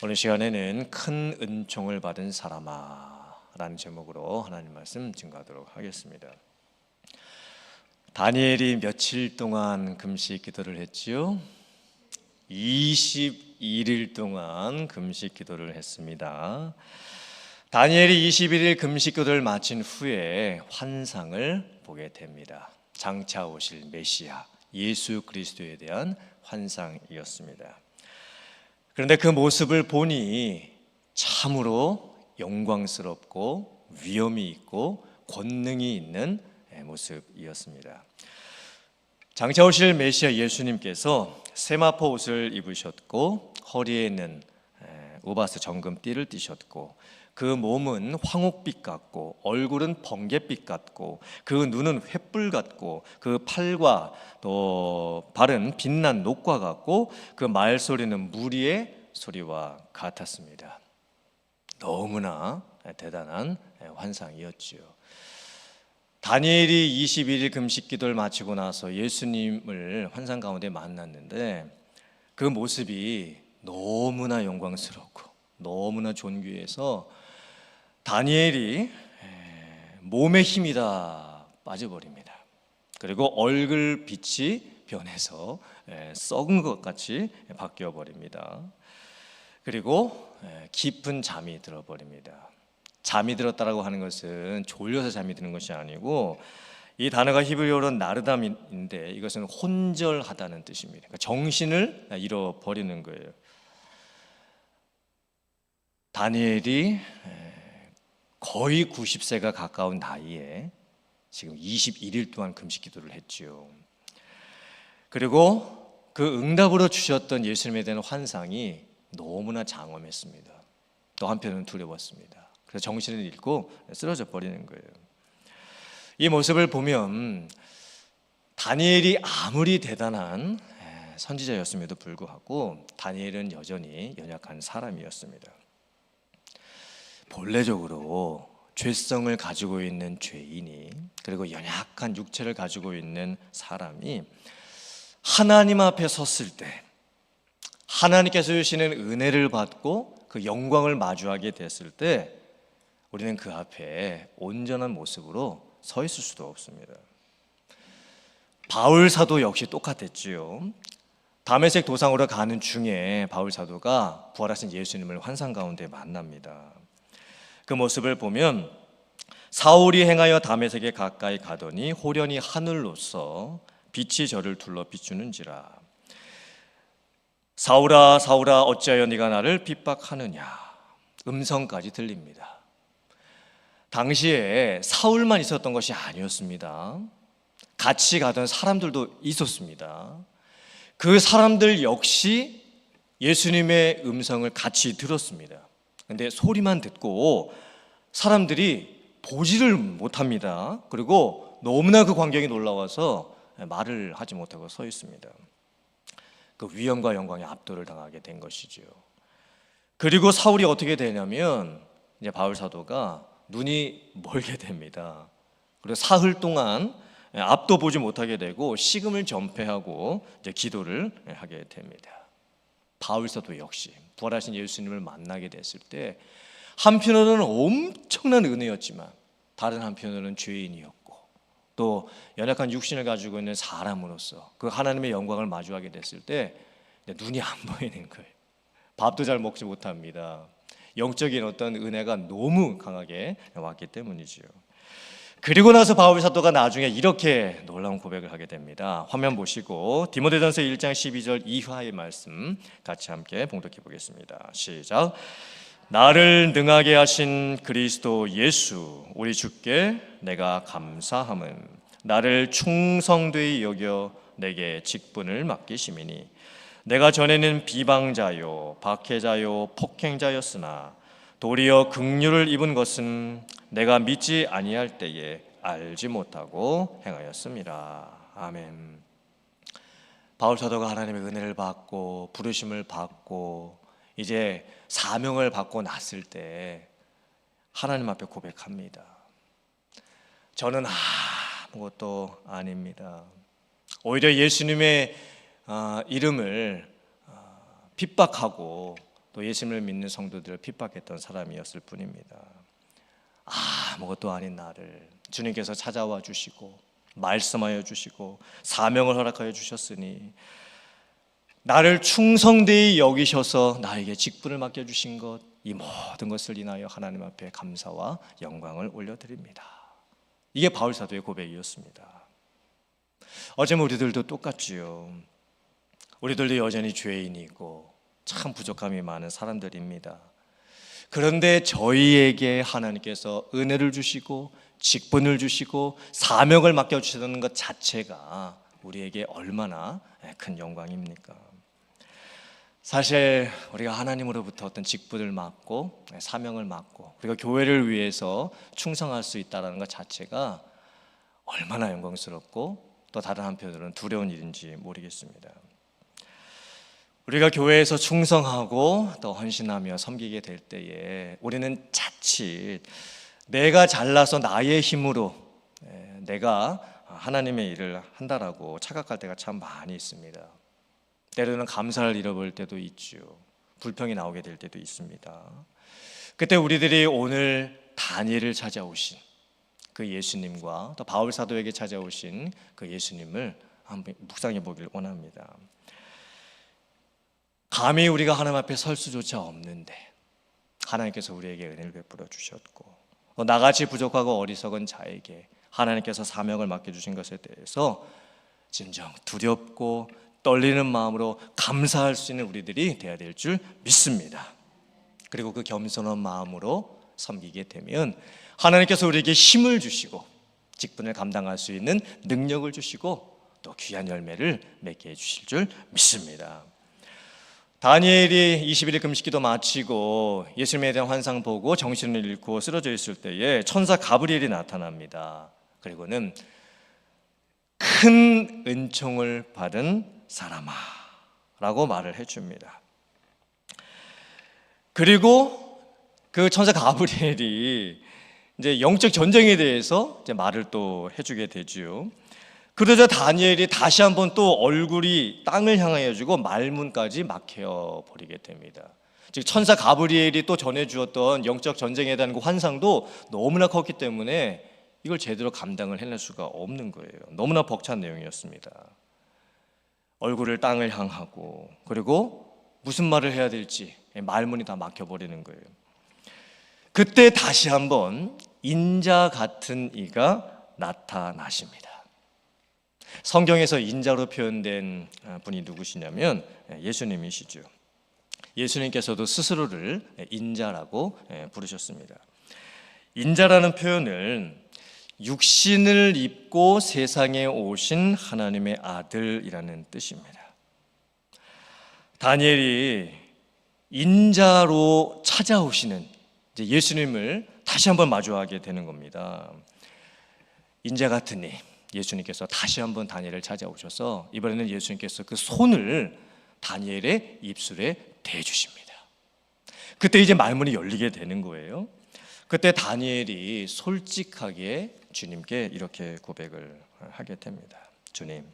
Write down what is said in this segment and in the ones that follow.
오늘 시간에는 큰 은총을 받은 사람아 라는 제목으로 하나님 말씀 증거하도록 하겠습니다. 다니엘이 며칠 동안 금식 기도를 했지요? 21일 동안 금식 기도를 했습니다. 다니엘이 21일 금식 기도를 마친 후에 환상을 보게 됩니다. 장차 오실 메시아 예수 그리스도에 대한 환상이었습니다. 그런데 그 모습을 보니 참으로 영광스럽고 위엄이 있고 권능이 있는 모습이었습니다. 장차 오실 메시아 예수님께서 세마포 옷을 입으셨고 허리에 있는 우바스 정금띠를 띠셨고 그 몸은 황옥빛 같고 얼굴은 번갯빛 같고 그 눈은 횃불 같고 그 팔과 또 발은 빛난 녹과 같고 그 말소리는 무리의 소리와 같았습니다. 너무나 대단한 환상이었지요. 다니엘이 21일 금식 기도를 마치고 나서 예수님을 환상 가운데 만났는데 그 모습이 너무나 영광스럽고 너무나 존귀해서 다니엘이 몸의 힘이 다 빠져버립니다. 그리고 얼굴 빛이 변해서 썩은 것 같이 바뀌어 버립니다. 그리고 깊은 잠이 들어버립니다. 잠이 들었다라고 하는 것은 졸려서 잠이 드는 것이 아니고 이 단어가 히브리어로 나르담인데 이것은 혼절하다는 뜻입니다. 그러니까 정신을 잃어버리는 거예요. 다니엘이 거의 90세가 가까운 나이에 지금 21일 동안 금식 기도를 했지요. 그리고 그 응답으로 주셨던 예수님에 대한 환상이 너무나 장엄했습니다. 또 한편은 두려웠습니다. 그래서 정신을 잃고 쓰러져 버리는 거예요. 이 모습을 보면 다니엘이 아무리 대단한 선지자였음에도 불구하고 다니엘은 여전히 연약한 사람이었습니다. 본래적으로 죄성을 가지고 있는 죄인이 그리고 연약한 육체를 가지고 있는 사람이 하나님 앞에 섰을 때 하나님께서 주시는 은혜를 받고 그 영광을 마주하게 됐을 때 우리는 그 앞에 온전한 모습으로 서 있을 수도 없습니다. 바울 사도 역시 똑같았지요. 다메섹 도상으로 가는 중에 바울 사도가 부활하신 예수님을 환상 가운데 만납니다. 그 모습을 보면 사울이 행하여 다메섹에 가까이 가더니 호련히 하늘로서 빛이 저를 둘러 비추는지라. 사울아 사울아 어찌하여 네가 나를 핍박하느냐. 음성까지 들립니다. 당시에 사울만 있었던 것이 아니었습니다. 같이 가던 사람들도 있었습니다. 그 사람들 역시 예수님의 음성을 같이 들었습니다. 근데 소리만 듣고 사람들이 보지를 못합니다. 그리고 너무나 그 광경이 놀라워서 말을 하지 못하고 서 있습니다. 그 위엄과 영광에 압도를 당하게 된 것이죠. 그리고 사울이 어떻게 되냐면 이제 바울 사도가 눈이 멀게 됩니다. 그리고 사흘 동안 앞도 보지 못하게 되고 식음을 전폐하고 이제 기도를 하게 됩니다. 바울 사도 역시 부활하신 예수님을 만나게 됐을 때 한편으로는 엄청난 은혜였지만 다른 한편으로는 죄인이었고 또 연약한 육신을 가지고 있는 사람으로서 그 하나님의 영광을 마주하게 됐을 때 눈이 안 보이는 거예요. 밥도 잘 먹지 못합니다. 영적인 어떤 은혜가 너무 강하게 왔기 때문이지요. 그리고 나서 바울 사도가 나중에 이렇게 놀라운 고백을 하게 됩니다. 화면 보시고 디모데전서 1장 12절 이하의 말씀 같이 함께 봉독해 보겠습니다. 시작. 나를 능하게 하신 그리스도 예수 우리 주께 내가 감사함은 나를 충성되이 여겨 내게 직분을 맡기심이니 내가 전에는 비방자요 박해자요 폭행자였으나 도리어 긍휼을 입은 것은 내가 믿지 아니할 때에 알지 못하고 행하였습니다. 아멘. 바울 사도가 하나님의 은혜를 받고 부르심을 받고 이제 사명을 받고 났을 때 하나님 앞에 고백합니다. 저는 아무것도 아닙니다. 오히려 예수님의 이름을 핍박하고 또 예수님을 믿는 성도들을 핍박했던 사람이었을 뿐입니다. 아무것도 아닌 나를 주님께서 찾아와 주시고 말씀하여 주시고 사명을 허락하여 주셨으니 나를 충성되이 여기셔서 나에게 직분을 맡겨주신 것, 이 모든 것을 인하여 하나님 앞에 감사와 영광을 올려드립니다. 이게 바울 사도의 고백이었습니다. 어쩌면 우리들도 똑같지요. 우리들도 여전히 죄인이고 참 부족함이 많은 사람들입니다. 그런데 저희에게 하나님께서 은혜를 주시고 직분을 주시고 사명을 맡겨주시는 것 자체가 우리에게 얼마나 큰 영광입니까? 사실 우리가 하나님으로부터 어떤 직분을 맡고 사명을 맡고 우리가 교회를 위해서 충성할 수 있다는 것 자체가 얼마나 영광스럽고 또 다른 한편으로는 두려운 일인지 모르겠습니다. 우리가 교회에서 충성하고 또 헌신하며 섬기게 될 때에 우리는 자칫 내가 잘나서 나의 힘으로 내가 하나님의 일을 한다라고 착각할 때가 참 많이 있습니다. 때로는 감사를 잃어버릴 때도 있죠. 불평이 나오게 될 때도 있습니다. 그때 우리들이 오늘 다니엘을 찾아오신 그 예수님과 또 바울 사도에게 찾아오신 그 예수님을 한번 묵상해 보길 원합니다. 감히 우리가 하나님 앞에 설 수조차 없는데 하나님께서 우리에게 은혜를 베풀어 주셨고 나같이 부족하고 어리석은 자에게 하나님께서 사명을 맡겨주신 것에 대해서 진정 두렵고 떨리는 마음으로 감사할 수 있는 우리들이 되어야 될 줄 믿습니다. 그리고 그 겸손한 마음으로 섬기게 되면 하나님께서 우리에게 힘을 주시고 직분을 감당할 수 있는 능력을 주시고 또 귀한 열매를 맺게 해주실 줄 믿습니다. 다니엘이 21일 금식기도 마치고 예수님에 대한 환상 보고 정신을 잃고 쓰러져 있을 때에 천사 가브리엘이 나타납니다. 그리고는 큰 은총을 받은 사람아 라고 말을 해줍니다. 그리고 그 천사 가브리엘이 이제 영적 전쟁에 대해서 이제 말을 또 해주게 되죠. 그러자 다니엘이 다시 한번 또 얼굴이 땅을 향하여 주고 말문까지 막혀 버리게 됩니다. 즉 천사 가브리엘이 또 전해주었던 영적 전쟁에 대한 그 환상도 너무나 컸기 때문에 이걸 제대로 감당을 해낼 수가 없는 거예요. 너무나 벅찬 내용이었습니다. 얼굴을 땅을 향하고 그리고 무슨 말을 해야 될지 말문이 다 막혀버리는 거예요. 그때 다시 한번 인자 같은 이가 나타나십니다. 성경에서 인자로 표현된 분이 누구시냐면 예수님이시죠. 예수님께서도 스스로를 인자라고 부르셨습니다. 인자라는 표현을 육신을 입고 세상에 오신 하나님의 아들이라는 뜻입니다. 다니엘이 인자로 찾아오시는 예수님을 다시 한번 마주하게 되는 겁니다. 인자 같으니 예수님께서 다시 한번 다니엘을 찾아오셔서 이번에는 예수님께서 그 손을 다니엘의 입술에 대주십니다. 그때 이제 말문이 열리게 되는 거예요. 그때 다니엘이 솔직하게 주님께 이렇게 고백을 하게 됩니다. 주님,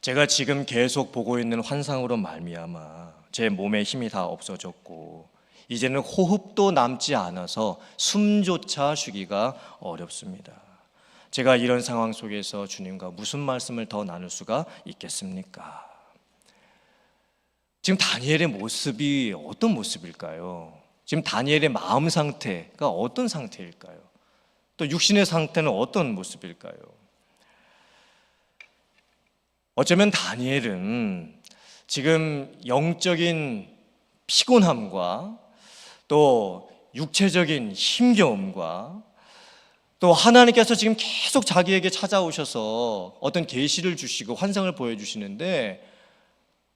제가 지금 계속 보고 있는 환상으로 말미암아 제 몸에 힘이 다 없어졌고 이제는 호흡도 남지 않아서 숨조차 쉬기가 어렵습니다. 제가 이런 상황 속에서 주님과 무슨 말씀을 더 나눌 수가 있겠습니까? 지금 다니엘의 모습이 어떤 모습일까요? 지금 다니엘의 마음 상태가 어떤 상태일까요? 또 육신의 상태는 어떤 모습일까요? 어쩌면 다니엘은 지금 영적인 피곤함과 또 육체적인 힘겨움과 또 하나님께서 지금 계속 자기에게 찾아오셔서 어떤 계시를 주시고 환상을 보여주시는데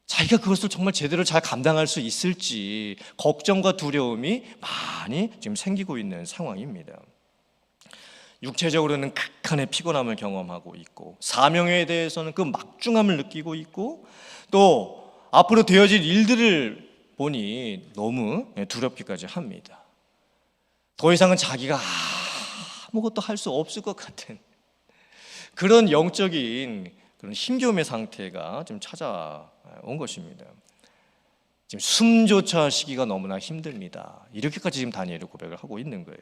자기가 그것을 정말 제대로 잘 감당할 수 있을지 걱정과 두려움이 많이 지금 생기고 있는 상황입니다. 육체적으로는 극한의 피곤함을 경험하고 있고 사명에 대해서는 그 막중함을 느끼고 있고 또 앞으로 되어질 일들을 보니 너무 두렵기까지 합니다. 더 이상은 자기가 아무것도 할 수 없을 것 같은 그런 영적인 그런 힘겨움의 상태가 좀 찾아온 것입니다. 지금 숨조차 하시기가 너무나 힘듭니다. 이렇게까지 지금 다니엘이 고백을 하고 있는 거예요.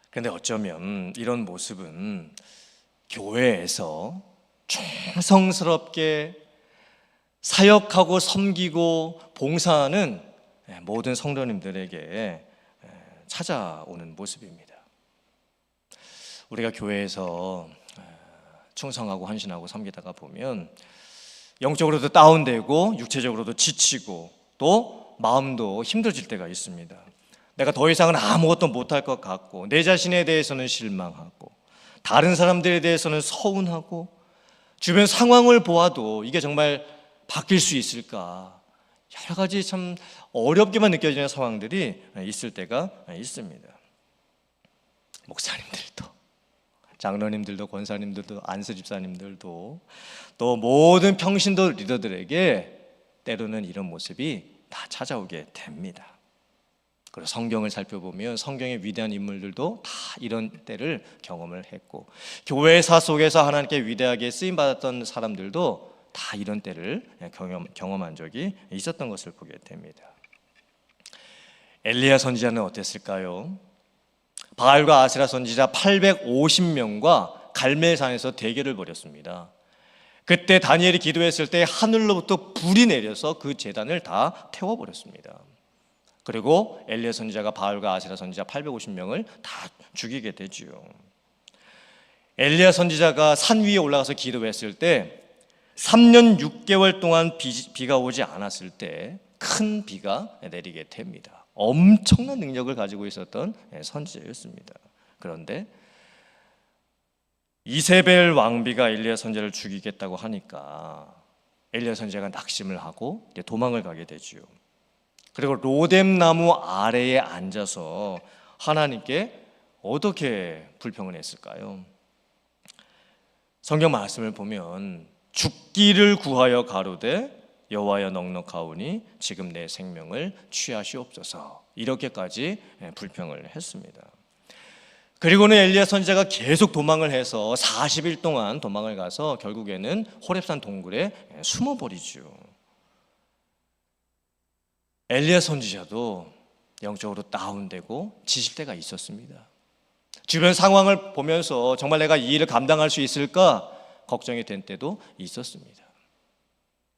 그런데 어쩌면 이런 모습은 교회에서 충성스럽게 사역하고 섬기고 봉사하는 모든 성도님들에게 찾아오는 모습입니다. 우리가 교회에서 충성하고 헌신하고 섬기다가 보면 영적으로도 다운되고 육체적으로도 지치고 또 마음도 힘들어질 때가 있습니다. 내가 더 이상은 아무것도 못할 것 같고 내 자신에 대해서는 실망하고 다른 사람들에 대해서는 서운하고 주변 상황을 보아도 이게 정말 바뀔 수 있을까, 여러 가지 참 어렵게만 느껴지는 상황들이 있을 때가 있습니다. 목사님들도, 장로님들도, 권사님들도, 안수 집사님들도, 또 모든 평신도 리더들에게 때로는 이런 모습이 다 찾아오게 됩니다. 그리고 성경을 살펴보면 성경의 위대한 인물들도 다 이런 때를 경험을 했고, 교회사 속에서 하나님께 위대하게 쓰임받았던 사람들도 다 이런 때를 경험한 적이 있었던 것을 보게 됩니다. 엘리야 선지자는 어땠을까요? 바알과 아세라 선지자 850명과 갈멜산에서 대결을 벌였습니다. 그때 다니엘이 기도했을 때 하늘로부터 불이 내려서 그 제단을 다 태워버렸습니다. 그리고 엘리야 선지자가 바알과 아세라 선지자 850명을 다 죽이게 되지요. 엘리야 선지자가 산 위에 올라가서 기도했을 때 3년 6개월 동안 비가 오지 않았을 때 큰 비가 내리게 됩니다. 엄청난 능력을 가지고 있었던 선지자였습니다. 그런데 이세벨 왕비가 엘리야 선지자를 죽이겠다고 하니까 엘리야 선지자가 낙심을 하고 도망을 가게 되지요. 그리고 로뎀 나무 아래에 앉아서 하나님께 어떻게 불평을 했을까요? 성경 말씀을 보면 죽기를 구하여 가로되 여호와여 넉넉하오니 지금 내 생명을 취하시옵소서, 이렇게까지 불평을 했습니다. 그리고는 엘리야 선지자가 계속 도망을 해서 40일 동안 도망을 가서 결국에는 호렙산 동굴에 숨어버리죠. 엘리야 선지자도 영적으로 다운되고 지칠 때가 있었습니다. 주변 상황을 보면서 정말 내가 이 일을 감당할 수 있을까 걱정이 된 때도 있었습니다.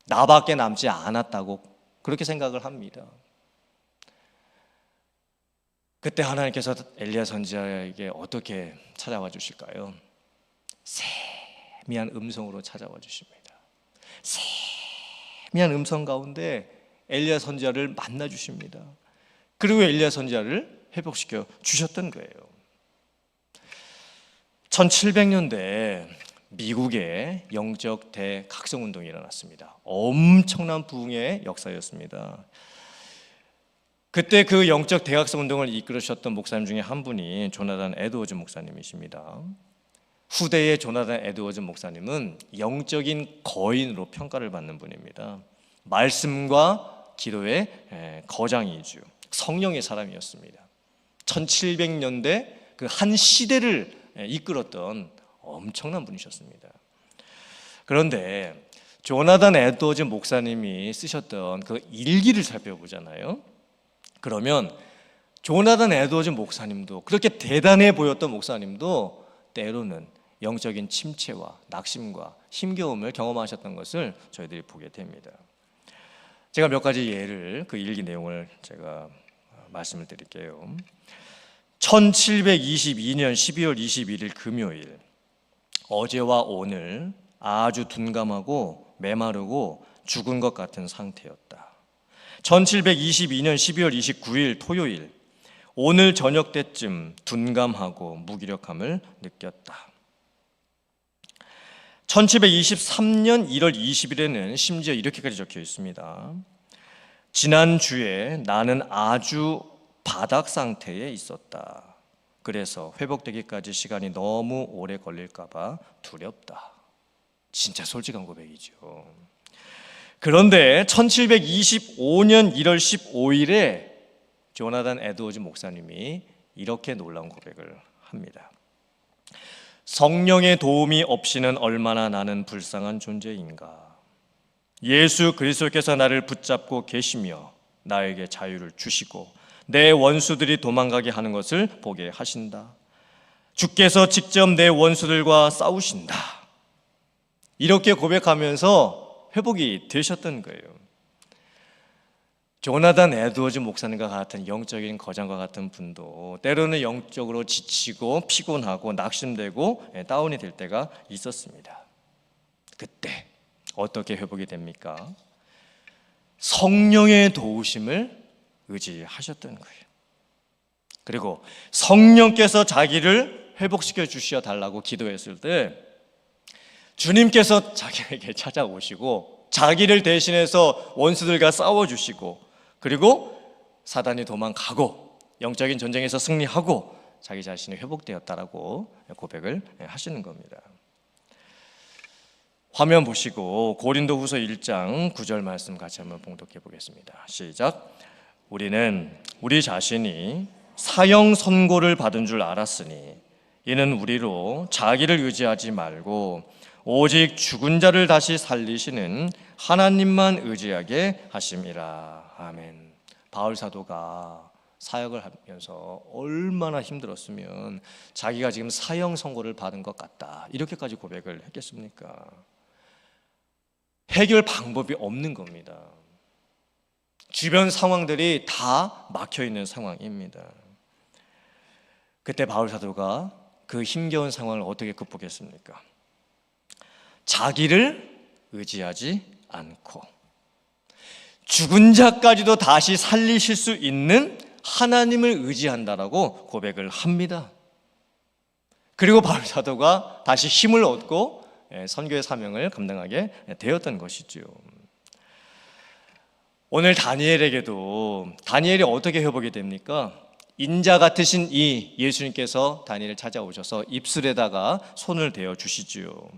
나밖에 남지 않았다고 그렇게 생각을 합니다. 그때 하나님께서 엘리야 선지자에게 어떻게 찾아와 주실까요? 세미한 음성으로 찾아와 주십니다. 세미한 음성 가운데 엘리야 선지자를 만나 주십니다. 그리고 엘리야 선지자를 회복시켜 주셨던 거예요. 1700년대에 미국의 영적 대각성 운동이 일어났습니다. 엄청난 부흥의 역사였습니다. 그때 그 영적 대각성 운동을 이끌으셨던 목사님 중에 한 분이 조나단 에드워즈 목사님이십니다. 후대의 조나단 에드워즈 목사님은 영적인 거인으로 평가를 받는 분입니다. 말씀과 기도의 거장이죠. 성령의 사람이었습니다. 1700년대 그 한 시대를 이끌었던 엄청난 분이셨습니다. 그런데 조나단 에드워즈 목사님이 쓰셨던 그 일기를 살펴보잖아요. 그러면 조나단 에드워즈 목사님도, 그렇게 대단해 보였던 목사님도 때로는 영적인 침체와 낙심과 힘겨움을 경험하셨던 것을 저희들이 보게 됩니다. 제가 몇 가지 예를, 그 일기 내용을 제가 말씀을 드릴게요. 1722년 12월 21일 금요일, 어제와 오늘 아주 둔감하고 메마르고 죽은 것 같은 상태였다. 1722년 12월 29일 토요일, 오늘 저녁 때쯤 둔감하고 무기력함을 느꼈다. 1723년 1월 20일에는 심지어 이렇게까지 적혀 있습니다. 지난주에 나는 아주 바닥 상태에 있었다. 그래서 회복되기까지 시간이 너무 오래 걸릴까 봐 두렵다. 진짜 솔직한 고백이죠. 그런데 1725년 1월 15일에 조나단 에드워즈 목사님이 이렇게 놀라운 고백을 합니다. 성령의 도움이 없이는 얼마나 나는 불쌍한 존재인가. 예수 그리스도께서 나를 붙잡고 계시며 나에게 자유를 주시고 내 원수들이 도망가게 하는 것을 보게 하신다. 주께서 직접 내 원수들과 싸우신다. 이렇게 고백하면서 회복이 되셨던 거예요. 조나단 에드워즈 목사님과 같은 영적인 거장과 같은 분도 때로는 영적으로 지치고 피곤하고 낙심되고 다운이 될 때가 있었습니다. 그때 어떻게 회복이 됩니까? 성령의 도우심을 의지하셨던 거예요. 그리고 성령께서 자기를 회복시켜 주셔 달라고 기도했을 때 주님께서 자기에게 찾아오시고 자기를 대신해서 원수들과 싸워주시고 그리고 사단이 도망가고 영적인 전쟁에서 승리하고 자기 자신이 회복되었다라고 고백을 하시는 겁니다. 화면 보시고 고린도후서 1장 9절 말씀 같이 한번 봉독해 보겠습니다. 시작. 우리는 우리 자신이 사형 선고를 받은 줄 알았으니 이는 우리로 자기를 의지하지 말고 오직 죽은 자를 다시 살리시는 하나님만 의지하게 하심이라. 아멘. 바울 사도가 사역을 하면서 얼마나 힘들었으면 자기가 지금 사형 선고를 받은 것 같다 이렇게까지 고백을 했겠습니까? 해결 방법이 없는 겁니다. 주변 상황들이 다 막혀있는 상황입니다. 그때 바울 사도가 그 힘겨운 상황을 어떻게 극복했습니까? 자기를 의지하지 않고 죽은 자까지도 다시 살리실 수 있는 하나님을 의지한다라고 고백을 합니다. 그리고 바울 사도가 다시 힘을 얻고 선교의 사명을 감당하게 되었던 것이죠. 오늘 다니엘에게도 다니엘이 어떻게 회복이 됩니까? 인자 같으신 이 예수님께서 다니엘을 찾아오셔서 입술에다가 손을 대어 주시지요.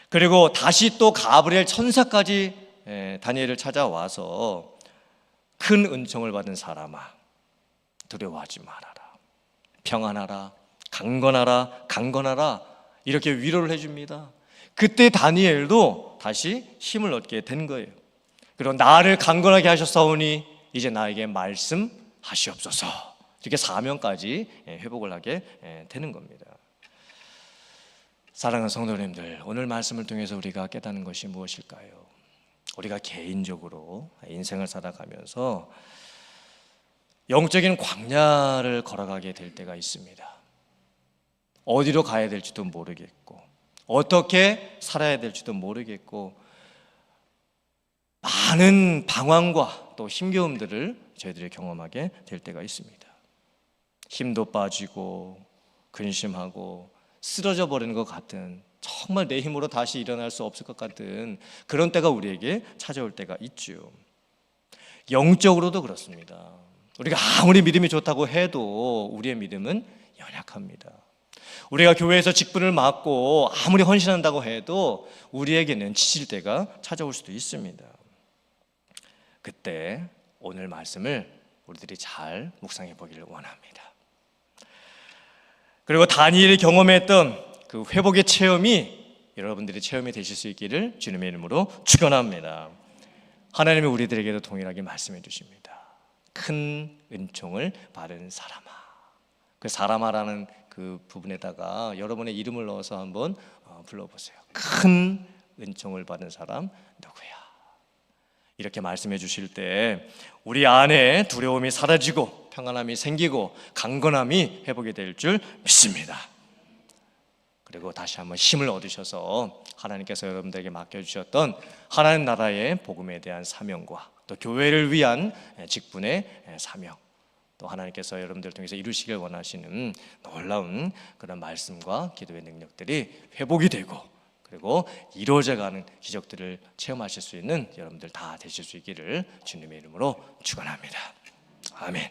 그리고 다시 또 가브리엘 천사까지 다니엘을 찾아와서 큰 은총을 받은 사람아 두려워하지 말아라, 평안하라, 강건하라 이렇게 위로를 해줍니다. 그때 다니엘도 다시 힘을 얻게 된 거예요. 그리고 나를 강건하게 하셨사오니 이제 나에게 말씀하시옵소서. 이렇게 사명까지 회복을 하게 되는 겁니다. 사랑하는 성도님들, 오늘 말씀을 통해서 우리가 깨닫는 것이 무엇일까요? 우리가 개인적으로 인생을 살아가면서 영적인 광야를 걸어가게 될 때가 있습니다. 어디로 가야 될지도 모르겠고 어떻게 살아야 될지도 모르겠고 많은 방황과 또 힘겨움들을 저희들이 경험하게 될 때가 있습니다. 힘도 빠지고 근심하고 쓰러져 버리는 것 같은, 정말 내 힘으로 다시 일어날 수 없을 것 같은 그런 때가 우리에게 찾아올 때가 있죠. 영적으로도 그렇습니다. 우리가 아무리 믿음이 좋다고 해도 우리의 믿음은 연약합니다. 우리가 교회에서 직분을 맡고 아무리 헌신한다고 해도 우리에게는 지칠 때가 찾아올 수도 있습니다. 그때 오늘 말씀을 우리들이 잘 묵상해 보기를 원합니다. 그리고 다니엘이 경험했던 그 회복의 체험이 여러분들의 체험이 되실 수 있기를 주님의 이름으로 축원합니다. 하나님이 우리들에게도 동일하게 말씀해 주십니다. 큰 은총을 받은 사람아. 그 사람아라는 그 부분에다가 여러분의 이름을 넣어서 한번 불러보세요. 큰 은총을 받은 사람 누구야? 이렇게 말씀해 주실 때 우리 안에 두려움이 사라지고 평안함이 생기고 강건함이 회복이 될 줄 믿습니다. 그리고 다시 한번 힘을 얻으셔서 하나님께서 여러분들에게 맡겨주셨던 하나님 나라의 복음에 대한 사명과 또 교회를 위한 직분의 사명, 또 하나님께서 여러분들을 통해서 이루시길 원하시는 놀라운 그런 말씀과 기도의 능력들이 회복이 되고 그리고 이루어져가는 기적들을 체험하실 수 있는 여러분들 다 되실 수 있기를 주님의 이름으로 축원합니다. 아멘.